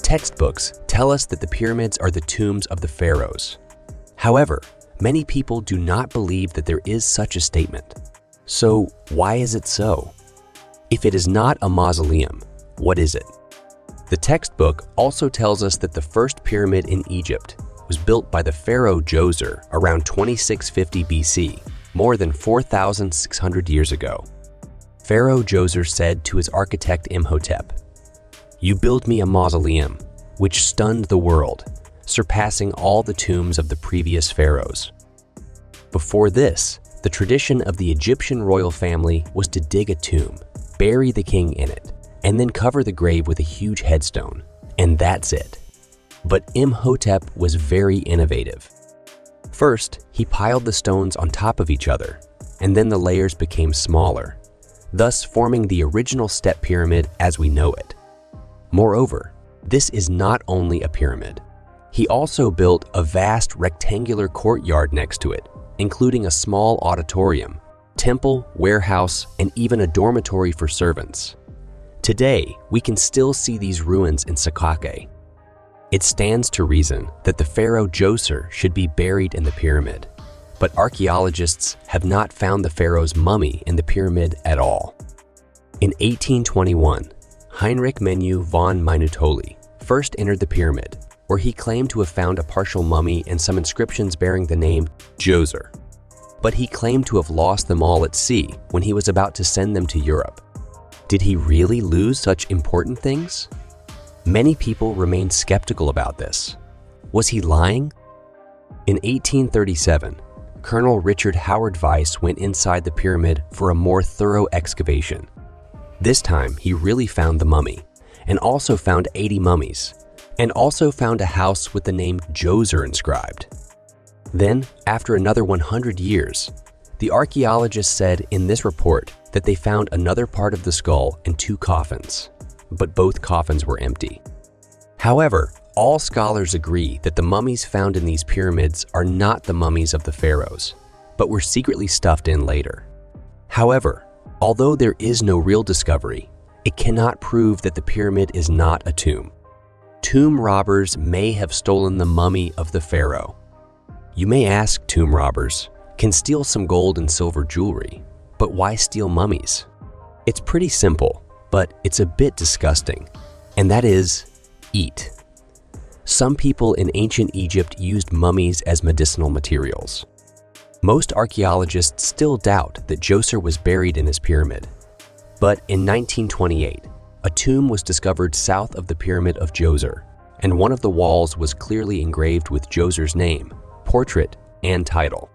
textbooks tell us that the pyramids are the tombs of the pharaohs. However, many people do not believe that there is such a statement. So why is it so? If it is not a mausoleum, what is it? The textbook also tells us that the first pyramid in Egypt was built by the pharaoh Djoser around 2650 BC, more than 4,600 years ago. Pharaoh Djoser said to his architect Imhotep, "You build me a mausoleum, which stunned the world, surpassing all the tombs of the previous pharaohs." Before this, the tradition of the Egyptian royal family was to dig a tomb, bury the king in it, and then cover the grave with a huge headstone, and that's it. But Imhotep was very innovative. First, he piled the stones on top of each other, and then the layers became smaller, thus forming the original step pyramid as we know it. Moreover, this is not only a pyramid. He also built a vast rectangular courtyard next to it, including a small auditorium, temple, warehouse, and even a dormitory for servants. Today, we can still see these ruins in Sakake. It stands to reason that the pharaoh Djoser should be buried in the pyramid, but archaeologists have not found the pharaoh's mummy in the pyramid at all. In 1821, Heinrich Menu von Minutoli first entered the pyramid, where he claimed to have found a partial mummy and some inscriptions bearing the name Djoser. But he claimed to have lost them all at sea when he was about to send them to Europe. Did he really lose such important things? Many people remained skeptical about this. Was he lying? In 1837, Colonel Richard Howard Weiss went inside the pyramid for a more thorough excavation. This time, he really found the mummy, and also found 80 mummies, and also found a house with the name Djoser inscribed. Then, after another 100 years, the archaeologists said in this report that they found another part of the skull and 2 coffins, but both coffins were empty. However, all scholars agree that the mummies found in these pyramids are not the mummies of the pharaohs, but were secretly stuffed in later. However, although there is no real discovery, it cannot prove that the pyramid is not a tomb. Tomb robbers may have stolen the mummy of the pharaoh. You may ask, tomb robbers can steal some gold and silver jewelry, but why steal mummies? It's pretty simple, but it's a bit disgusting, and that is, eat. Some people in ancient Egypt used mummies as medicinal materials. Most archaeologists still doubt that Djoser was buried in his pyramid. But in 1928, a tomb was discovered south of the Pyramid of Djoser, and one of the walls was clearly engraved with Djoser's name, portrait, and title.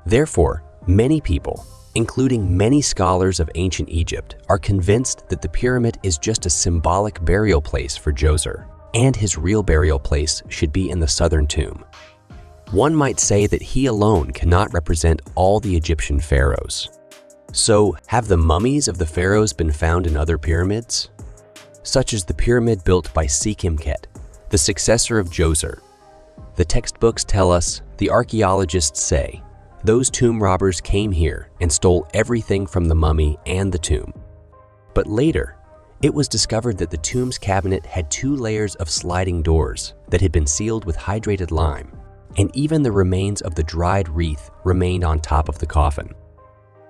Therefore, many people, including many scholars of ancient Egypt, are convinced that the pyramid is just a symbolic burial place for Djoser, and his real burial place should be in the southern tomb. One might say that he alone cannot represent all the Egyptian pharaohs. So, have the mummies of the pharaohs been found in other pyramids? Such as the pyramid built by Sekhemkhet, the successor of Djoser. The textbooks tell us, the archaeologists say, those tomb robbers came here and stole everything from the mummy and the tomb. But later, it was discovered that the tomb's cabinet had 2 layers of sliding doors that had been sealed with hydrated lime, and even the remains of the dried wreath remained on top of the coffin.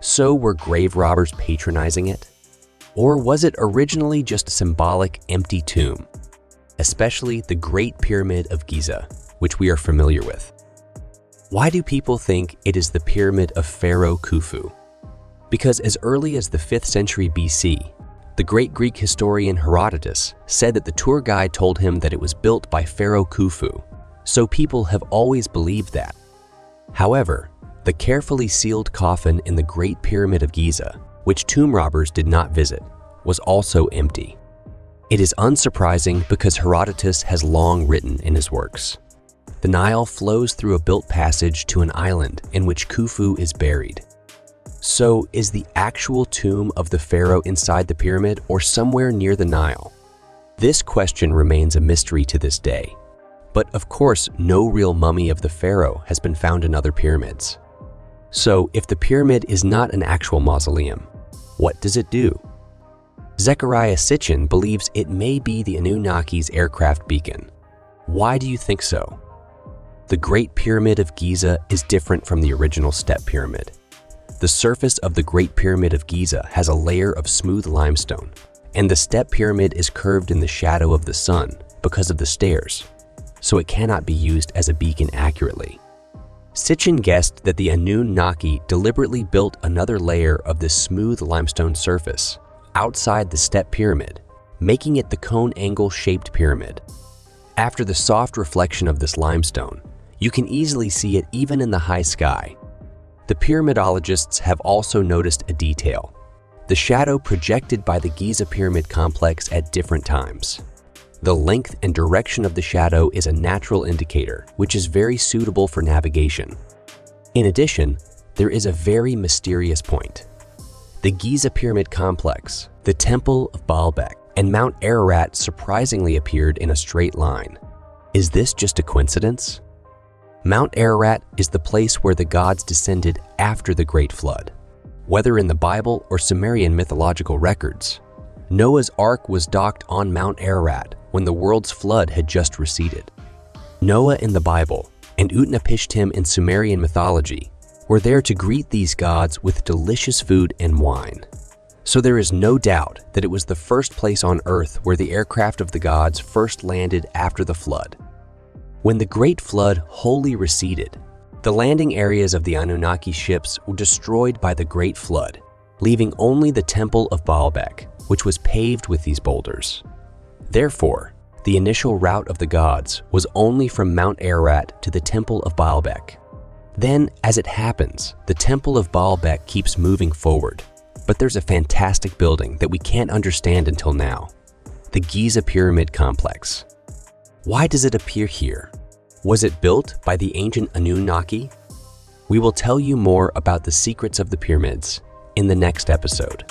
So were grave robbers patronizing it? Or was it originally just a symbolic empty tomb? Especially the Great Pyramid of Giza, which we are familiar with. Why do people think it is the pyramid of Pharaoh Khufu? Because as early as the 5th century BC, the great Greek historian Herodotus said that the tour guide told him that it was built by Pharaoh Khufu, so people have always believed that. However, the carefully sealed coffin in the Great Pyramid of Giza, which tomb robbers did not visit, was also empty. It is unsurprising because Herodotus has long written in his works. The Nile flows through a built passage to an island in which Khufu is buried. So, is the actual tomb of the pharaoh inside the pyramid or somewhere near the Nile? This question remains a mystery to this day. But of course, no real mummy of the pharaoh has been found in other pyramids. So, if the pyramid is not an actual mausoleum, what does it do? Zecharia Sitchin believes it may be the Anunnaki's aircraft beacon. Why do you think so? The Great Pyramid of Giza is different from the original step pyramid. The surface of the Great Pyramid of Giza has a layer of smooth limestone, and the step pyramid is curved in the shadow of the sun because of the stairs, so it cannot be used as a beacon accurately. Sitchin guessed that the Anunnaki deliberately built another layer of this smooth limestone surface outside the step pyramid, making it the cone angle-shaped pyramid. After the soft reflection of this limestone, you can easily see it even in the high sky. The pyramidologists have also noticed a detail: the shadow projected by the Giza pyramid complex at different times. The length and direction of the shadow is a natural indicator, which is very suitable for navigation. In addition, there is a very mysterious point. The Giza pyramid complex, the Temple of Baalbek, and Mount Ararat surprisingly appeared in a straight line. Is this just a coincidence? Mount Ararat is the place where the gods descended after the Great Flood. Whether in the Bible or Sumerian mythological records, Noah's Ark was docked on Mount Ararat when the world's flood had just receded. Noah in the Bible and Utnapishtim in Sumerian mythology were there to greet these gods with delicious food and wine. So there is no doubt that it was the first place on Earth where the aircraft of the gods first landed after the flood. When the Great Flood wholly receded, the landing areas of the Anunnaki ships were destroyed by the Great Flood, leaving only the Temple of Baalbek, which was paved with these boulders. Therefore, the initial route of the gods was only from Mount Ararat to the Temple of Baalbek. Then, as it happens, the Temple of Baalbek keeps moving forward, but there's a fantastic building that we can't understand until now: the Giza Pyramid Complex. Why does it appear here? Was it built by the ancient Anunnaki? We will tell you more about the secrets of the pyramids in the next episode.